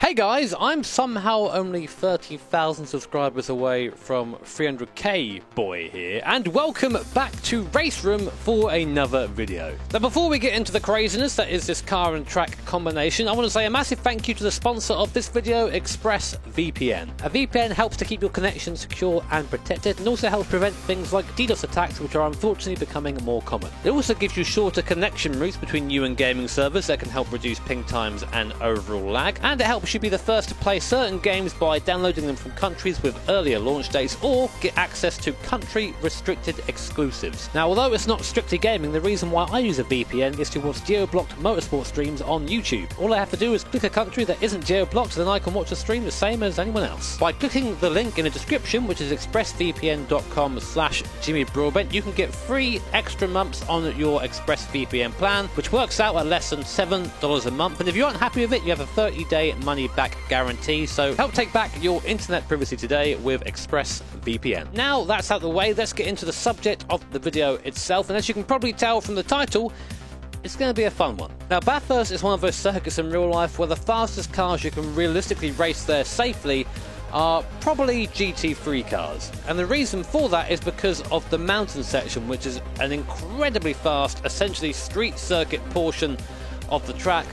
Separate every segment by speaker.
Speaker 1: Hey guys, I'm somehow only 30,000 subscribers away from 300k boy here, and welcome back to Race Room for another video. Now before we get into the craziness that is this car and track combination, I want to say a massive thank you to the sponsor of this video, ExpressVPN. A VPN helps to keep your connection secure and protected, and also helps prevent things like DDoS attacks, which are unfortunately becoming more common. It also gives you shorter connection routes between you and gaming servers that can help reduce ping times and overall lag, and it helps you be the first to play certain games by downloading them from countries with earlier launch dates or get access to country restricted exclusives. Now although it's not strictly gaming, the reason why I use a VPN is to watch geo-blocked motorsport streams on YouTube. All I have to do is click a country that isn't geo-blocked, then I can watch the stream the same as anyone else. By clicking the link in the description, which is expressvpn.com/JimmyBroadbent, you can get 3 extra months on your ExpressVPN plan, which works out at less than $7 a month, and if you aren't happy with it, you have a 30-day money back guarantee, so help take back your internet privacy today with ExpressVPN. Now that's out of the way, let's get into the subject of the video itself, and as you can probably tell from the title, it's going to be a fun one. Now Bathurst is one of those circuits in real life where the fastest cars you can realistically race there safely are probably GT3 cars, and the reason for that is because of the mountain section, which is an incredibly fast, essentially street circuit portion of the track,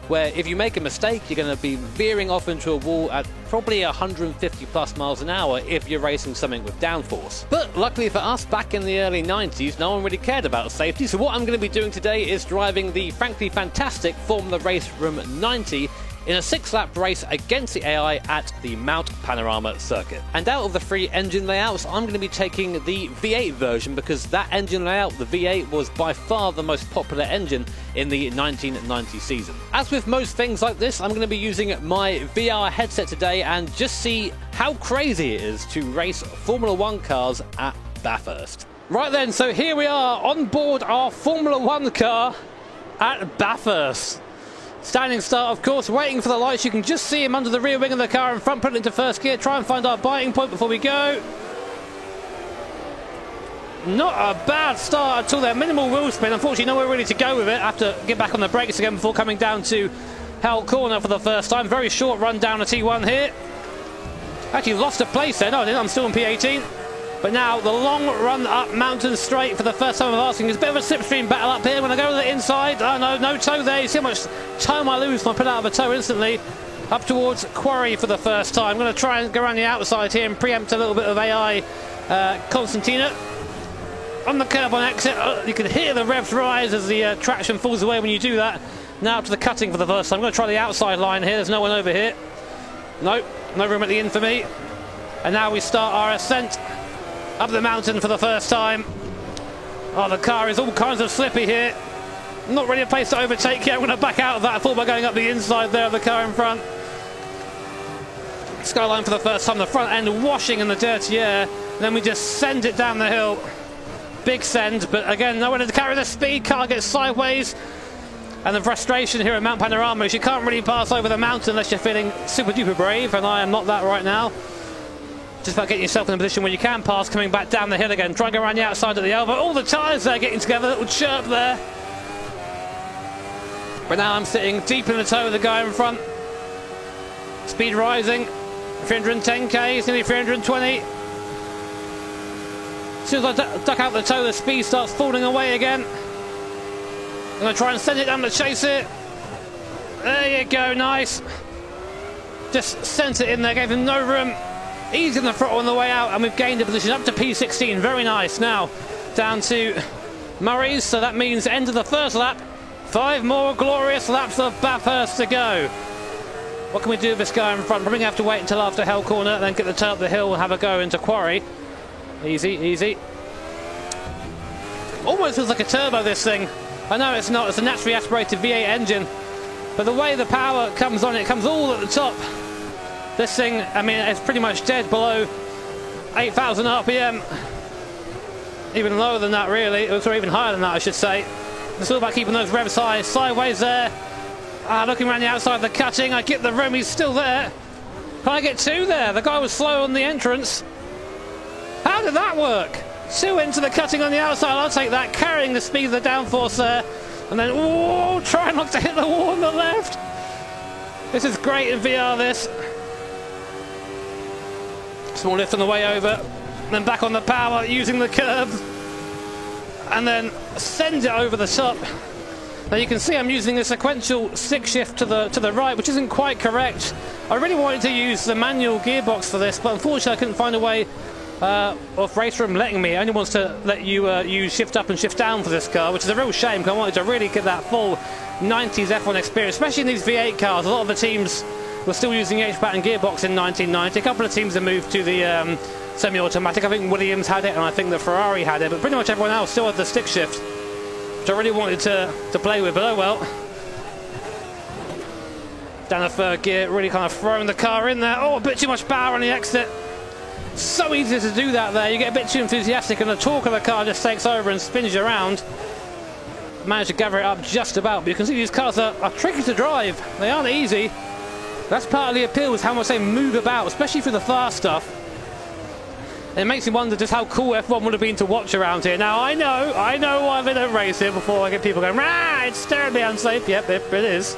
Speaker 1: where if you make a mistake you're going to be veering off into a wall at probably 150 plus miles an hour if you're racing something with downforce. But luckily for us, back in the early 90s no one really cared about safety, so what I'm going to be doing today is driving the frankly fantastic Formula Race Room 90 in a 6-lap race against the AI at the Mount Panorama circuit. And out of the 3 engine layouts, I'm going to be taking the V8 version because that engine layout, the V8, was by far the most popular engine in the 1990 season. As with most things like this, I'm going to be using my VR headset today and just see how crazy it is to race Formula 1 cars at Bathurst. Right then, so here we are on board our Formula 1 car at Bathurst. Standing start, of course, waiting for the lights. You can just see him under the rear wing of the car in front, put it into first gear, try and find our biting point before we go. Not a bad start at all there, minimal wheel spin. Unfortunately, nowhere really to go with it. Have to get back on the brakes again before coming down to Hell Corner for the first time. Very short run down a T1 here. Actually lost a place there, no I didn't, I'm still in P18. But now the long run up Mountain Straight for the first time I'm asking. There's a bit of a slipstream battle up here. When I go to the inside, oh no toe there. You see how much time I lose when I put out of a toe instantly. Up towards Quarry for the first time. I'm going to try and go around the outside here and preempt a little bit of AI Constantina. On the curb on exit, you can hear the revs rise as the traction falls away when you do that. Now up to the cutting for the first time. I'm going to try the outside line here. There's no one over here. Nope, no room at the inn for me. And now we start our ascent up the mountain for the first time. Oh, the car is all kinds of slippy here. Not really a place to overtake yet. I'm going to back out of that. I thought by going up the inside there of the car in front. Skyline for the first time. The front end washing in the dirty air. And then we just send it down the hill. Big send, but again, nowhere to carry the speed. Car gets sideways. And the frustration here at Mount Panorama is you can't really pass over the mountain unless you're feeling super duper brave, and I am not that right now. Just about getting yourself in a position where you can pass, coming back down the hill again. Try and go around the outside of the elbow. All the tyres there getting together, little chirp there. But now I'm sitting deep in the toe of the guy in front. Speed rising. 310k, it's nearly 320. As soon as I duck out the toe, the speed starts falling away again. I'm going to try and send it down to chase it. There you go, nice. Just sent it in there, gave him no room. Easy on the throttle on the way out, and we've gained a position up to P16. Very nice. Now down to Murray's, so that means end of the first lap. 5 more glorious laps of Bathurst to go. What can we do with this guy in front? Probably have to wait until after Hell Corner, then get the toe up the hill and have a go into Quarry. Easy, easy. Almost feels like a turbo, this thing. I know it's not. It's a naturally aspirated V8 engine, but the way the power comes on, it comes all at the top. This thing, I mean, it's pretty much dead below 8,000 RPM. Even lower than that, really. Or even higher than that, I should say. It's all about keeping those revs high. Sideways there. Looking around the outside of the cutting. I get the room, he's still there. Can I get 2 there? The guy was slow on the entrance. How did that work? 2 into the cutting on the outside. I'll take that, carrying the speed of the downforce there. And then, try not to hit the wall on the left. This is great in VR, this. Small lift on the way over, then back on the power using the curb, and then send it over the top. Now you can see I'm using a sequential stick shift to the right, which isn't quite correct. I really wanted to use the manual gearbox for this, but unfortunately I couldn't find a way of Raceroom letting me. It only wants to let you use shift up and shift down for this car, which is a real shame because I wanted to really get that full 90s F1 experience, especially in these V8 cars. A lot of the teams were still using the H-pattern gearbox in 1990. A couple of teams have moved to the semi-automatic. I think Williams had it, and I think the Ferrari had it, but pretty much everyone else still had the stick shift, which I really wanted to play with, but oh well. Down the third gear, really kind of throwing the car in there. Oh, a bit too much power on the exit. So easy to do that there. You get a bit too enthusiastic and the torque of the car just takes over and spins you around. Managed to gather it up just about, but you can see these cars are tricky to drive. They aren't easy. That's part of the appeal, is how much they move about, especially for the fast stuff. It makes me wonder just how cool F1 would have been to watch around here. Now, I know I've been at a race here before. I get people going, "Rah, it's terribly unsafe." Yep, it is.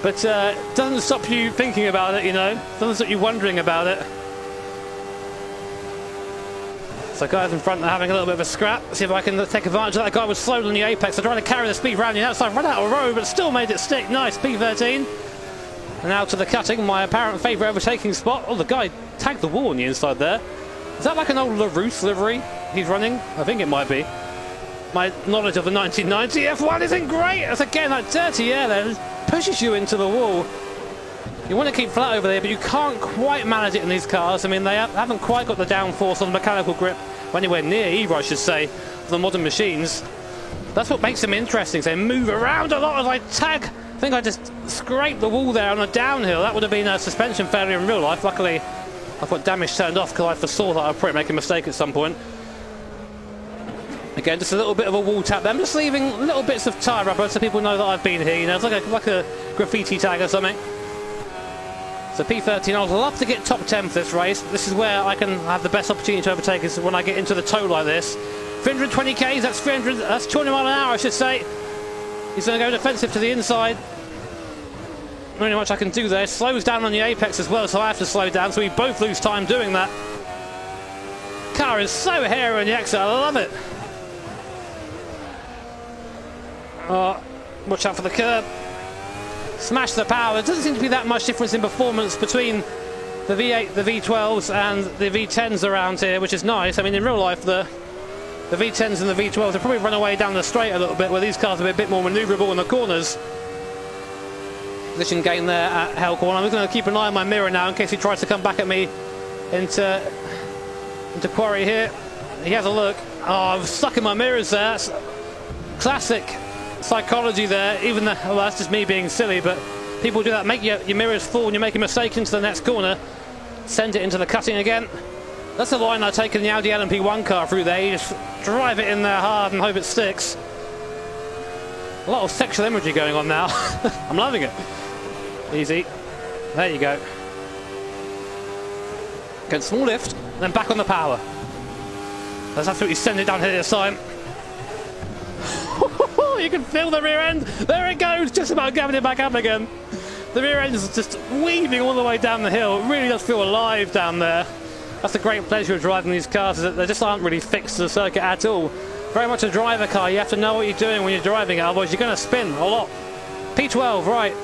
Speaker 1: But it doesn't stop you thinking about it, you know. It doesn't stop you wondering about it. So guys in front are having a little bit of a scrap. See if I can take advantage of that. Guy was slow on the apex. I tried to carry the speed around the outside, run out of road, but still made it stick. Nice, P13. And now to the cutting, my apparent favourite overtaking spot. Oh, the guy tagged the wall on the inside there. Is that like an old LaRousse livery he's running? I think it might be. My knowledge of the 1990 F1 isn't great. It's again like dirty air there. It pushes you into the wall. You want to keep flat over there, but you can't quite manage it in these cars. I mean, they haven't quite got the downforce on the mechanical grip, or anywhere near either, I should say, of the modern machines. That's what makes them interesting. They move around a lot as I tag. I think I just scraped the wall there on a downhill. That would have been a suspension failure in real life. Luckily, I've got damage turned off because I foresaw that I'd probably make a mistake at some point. Again, just a little bit of a wall tap there. I'm just leaving little bits of tyre rubber so people know that I've been here. You know, it's like a graffiti tag or something. So P13, I'd love to get top 10 for this race. This is where I can have the best opportunity to overtake, is when I get into the toe like this. 320 k's, that's 200 mile an hour, I should say. He's going to go defensive to the inside. Not really much I can do there. Slows down on the apex as well, so I have to slow down, so we both lose time doing that. Car is so hairy on the exit, I love it. Oh, watch out for the curb. Smash the power. There doesn't seem to be that much difference in performance between the V8, the V12s and the V10s around here, which is nice. I mean, in real life, the V10s and the V12s have probably run away down the straight a little bit, where these cars are a bit more manoeuvrable in the corners. Position gain there at Helcorn. I'm just going to keep an eye on my mirror now in case he tries to come back at me into quarry here. He has a look. Oh, I'm stuck in my mirrors there. That's classic psychology there. Even though, well, that's just me being silly, but people do that. Make your mirrors fall and you make a mistake into the next corner. Send it into the cutting again. That's the line I take in the Audi LMP1 car through there. You just drive it in there hard and hope it sticks. A lot of sexual imagery going on now. I'm loving it. Easy. There you go. Get a small lift, then back on the power. Let's absolutely send it down here this time. You can feel the rear end. There it goes, just about giving it back up again. The rear end is just weaving all the way down the hill. It really does feel alive down there. That's the great pleasure of driving these cars, is that they just aren't really fixed to the circuit at all. Very much a driver car. You have to know what you're doing when you're driving it, otherwise you're going to spin a lot. P12, right.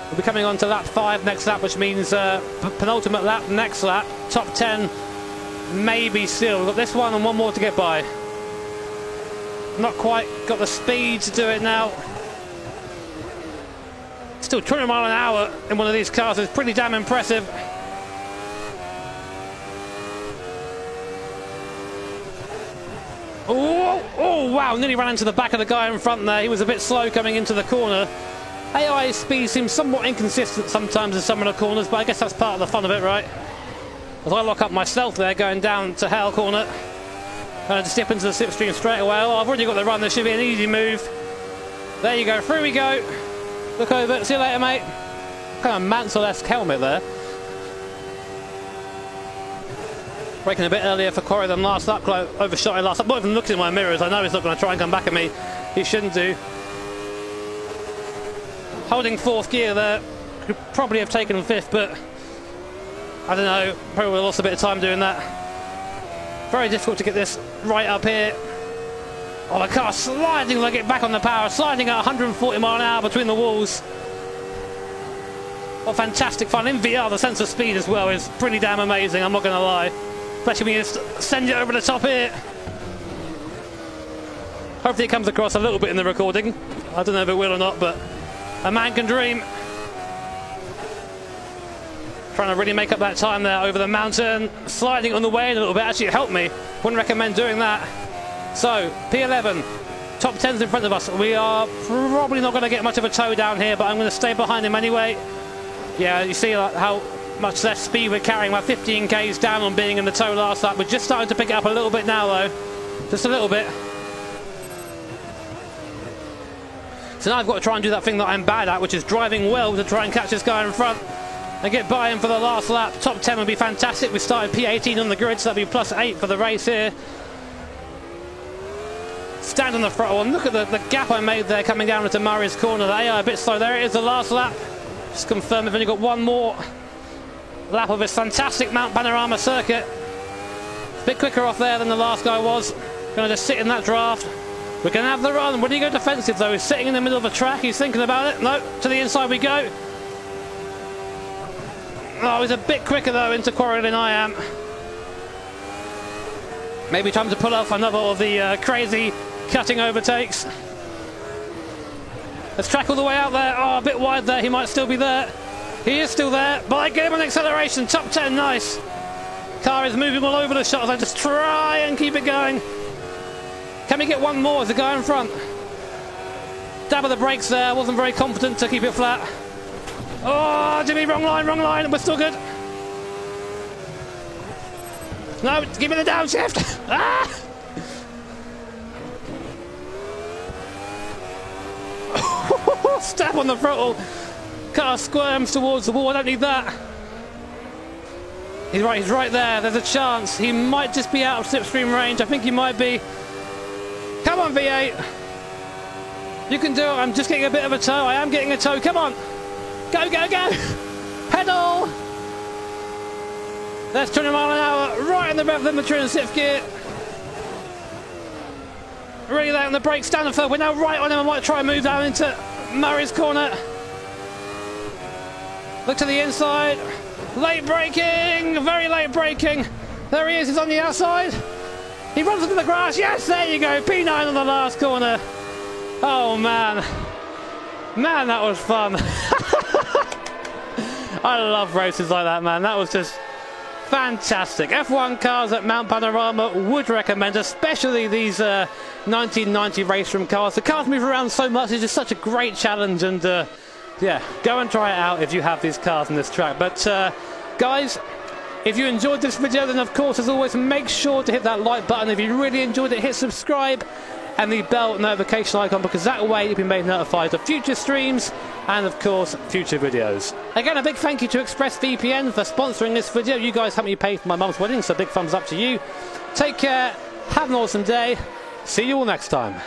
Speaker 1: We'll be coming on to lap 5 next lap, which means penultimate lap next lap. Top 10, maybe still. We've got this one and one more to get by. Not quite got the speed to do it now. Still 200 mile an hour in one of these cars is pretty damn impressive. Oh wow, nearly ran into the back of the guy in front there. He was a bit slow coming into the corner. AI speed seems somewhat inconsistent sometimes in some of the corners, but I guess that's part of the fun of it, right? As I lock up myself there going down to Hale corner. And just dip into the slipstream straight away. Oh, I've already got the run. This should be an easy move. There you go. Through we go. Look over. See you later, mate. Kind of Mansell-esque helmet there. Braking a bit earlier for Corey than last lap. Overshot it last lap. I'm not even looking at my mirrors. I know he's not going to try and come back at me. He shouldn't do. Holding fourth gear there.
Speaker 2: Could probably have taken 5th, but I don't know, probably would have lost a bit of time doing that. Very difficult to get this right up here. Oh, the car sliding like it back on the power, sliding at 140 mile an hour between the walls. What fantastic fun. In VR, the sense of speed as well is pretty damn amazing, I'm not going to lie. Especially when you send it over the top here. Hopefully it comes across a little bit in the recording. I don't know if it will or not, but a man can dream. Trying to really make up that time there over the mountain. Sliding on the way a little bit. Actually, it helped me. Wouldn't recommend doing that. So, P11. Top 10's in front of us. We are probably not going to get much of a tow down here, but I'm going to stay behind him anyway. Yeah, you see how much less speed we're carrying. We're 15 k's down on being in the tow last lap. We're just starting to pick it up a little bit now, though. Just a little bit. So now I've got to try and do that thing that I'm bad at, which is driving well to try and catch this guy in front and get by him for the last lap. Top 10 would be fantastic. We started P18 on the grid, so that'd be +8 for the race here. Stand on the throttle and look at the gap I made there coming down into Murray's corner. The AI a bit slow. There it is, the last lap. Just confirm we've only got one more lap of this fantastic Mount Panorama circuit. A bit quicker off there than the last guy was. Going to just sit in that draft. We're going to have the run. When you go defensive though, he's sitting in the middle of a track. He's thinking about it. No, to the inside we go. Oh, he's a bit quicker though into Quarry than I am. Maybe time to pull off another of the crazy cutting overtakes. Let's track all the way out there. Oh, a bit wide there. He might still be there. He is still there, but I get him on acceleration. Top 10, nice. Car is moving all over the shot as I just try and keep it going. Can we get one more as the guy in front? Dab of the brakes there. Wasn't very confident to keep it flat. Oh, Jimmy, wrong line. We're still good. No, give me the downshift. Ah! Stab on the throttle. Car squirms towards the wall. I don't need that. He's right there. There's a chance. He might just be out of slipstream range. I think he might be. Come on, V8. You can do it. I'm just getting a bit of a tow. I am getting a tow. Come on. Go, go, go. Pedal. That's 20 mile an hour. Right in the rev limiter in 6th gear. Really late on the brakes. Down the third. We're now right on him. I might try and move down into Murray's corner. Look to the inside. Late braking. Very late braking. There he is. He's on the outside. He runs into the grass. Yes, there you go. P9 on the last corner. Oh, man. Man, that was fun. I love races like that, man. That was just fantastic. F1 cars at Mount Panorama would recommend, especially these 1990 race room cars. The cars move around so much. It's just such a great challenge. And, yeah, go and try it out if you have these cars on this track. But, guys, if you enjoyed this video, then of course, as always, make sure to hit that like button. If you really enjoyed it, hit subscribe and the bell notification icon, because that way you'll be made notified of future streams and, of course, future videos. Again, a big thank you to ExpressVPN for sponsoring this video. You guys helped me pay for my mum's wedding, so big thumbs up to you. Take care, have an awesome day. See you all next time.